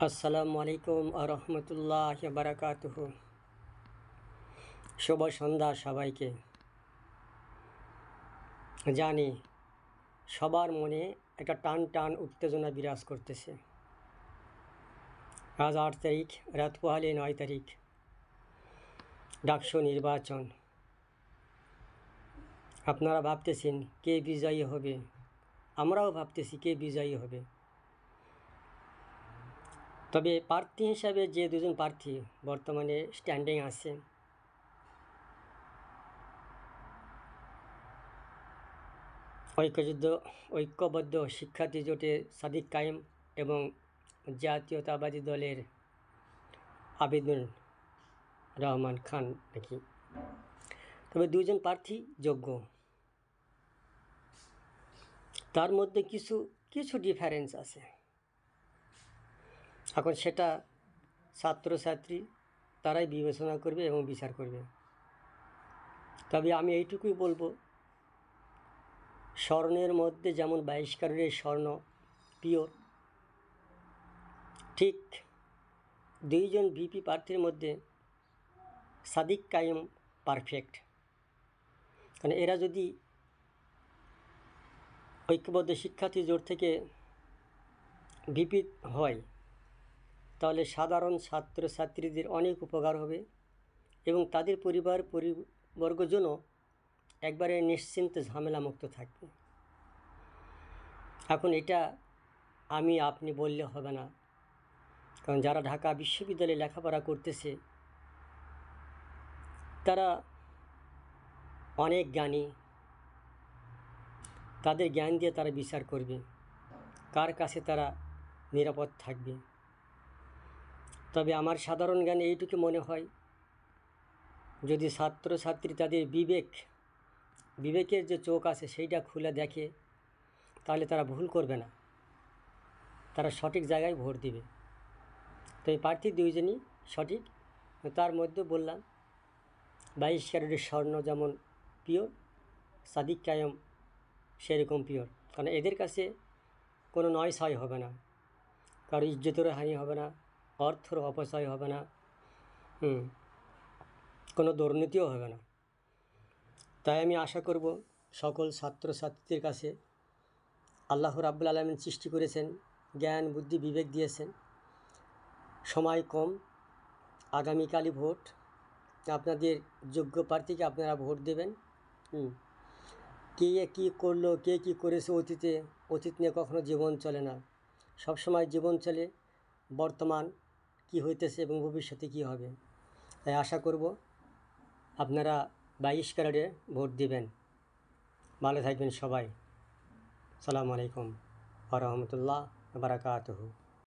আসসালামু আলাইকুম আরহামতুল্লাহি বারাকাতুহু। শুভ সন্ধ্যা সবাইকে। জানি সবার মনে একটা টান টান উত্তেজনা বিরাজ করতেছে। আজ 8 তারিখ, রাত পোহালে 9 তারিখ, ডাকসু নির্বাচন। আপনারা ভাবতেছেন কে বিজয়ী হবে, আমরাও ভাবতেছি কে বিজয়ী হবে। তবে প্রার্থী হিসাবে যে দুজন প্রার্থী বর্তমানে স্ট্যান্ডিং আছে, ঐক্যবদ্ধ শিক্ষার্থী জোটের সাদিক কায়েম এবং জাতীয়তাবাদী দলের আবিদুর রহমান খান নাকি। তবে দুজন প্রার্থী যোগ্য, তার মধ্যে কিছু কিছু ডিফারেন্স আছে। এখন সেটা ছাত্রছাত্রী তারাই বিবেচনা করবে এবং বিচার করবে। তবে আমি এইটুকুই বলবো, স্বর্ণের মধ্যে যেমন 22 ক্যারেটের স্বর্ণ পিওর, ঠিক দুইজন ভিপি প্রার্থীর মধ্যে সাদিক কায়েম পারফেক্ট। কারণ এরা যদি ঐক্যবদ্ধ শিক্ষার্থী জোট থেকে ভিপি হয়, তাহলে সাধারণ ছাত্রছাত্রীদের অনেক উপকার হবে এবং তাদের পরিবারবর্গজনও একবারে নিশ্চিন্তে ঝামেলামুক্ত থাকবে। এখন এটা আমি আপনি বললে হবে না, কারণ যারা ঢাকা বিশ্ববিদ্যালয়ে লেখাপড়া করতেছে তারা অনেক জ্ঞানী, তাদের জ্ঞান দিয়ে তারা বিচার করবে কার কাছে তারা নিরাপদ থাকবে। তবে আমার সাধারণ জ্ঞানে এইটুকু মনে হয়, যদি ছাত্রছাত্রী তাদের বিবেকের যে চোখ আছে সেইটা খুলে দেখে, তাহলে তারা ভুল করবে না, তারা সঠিক জায়গায় ভোট দিবে। তো এই প্রার্থী দুইজনই সঠিক। তার মধ্যে বললাম 22 ক্যারেটের স্বর্ণ যেমন পিওর, সাদিক কায়েম সেরকম পিওর। কারণ এদের কাছে কোনো নয়ছয় হবে না, কারো ইজ্জতেরও হানি হবে না, অর্থের অপচয় হবে না, কোনো দুর্নীতিও হবে না। তাই আমি আশা করব সকল ছাত্রছাত্রীদের কাছে আল্লাহ রাব্বুল আলামিন সৃষ্টি করেছেন, জ্ঞান বুদ্ধি বিবেক দিয়েছেন, সময় কম, আগামীকালই ভোট, আপনাদের যোগ্য প্রার্থীকে আপনারা ভোট দেবেন। কে কী করলো, কে কী করেছে অতীত নিয়ে কখনো জীবন চলে না, সবসময় জীবন চলে বর্তমান কি হইতেছে এবং ভবিষ্যতে কি হবে। তাই আশা করব আপনারা 22 ক্যারেটে ভোট দিবেন। ভালো থাকবেন সবাই। আসসালামু আলাইকুম ওয়া রাহমাতুল্লাহি ওয়া বারাকাতুহু।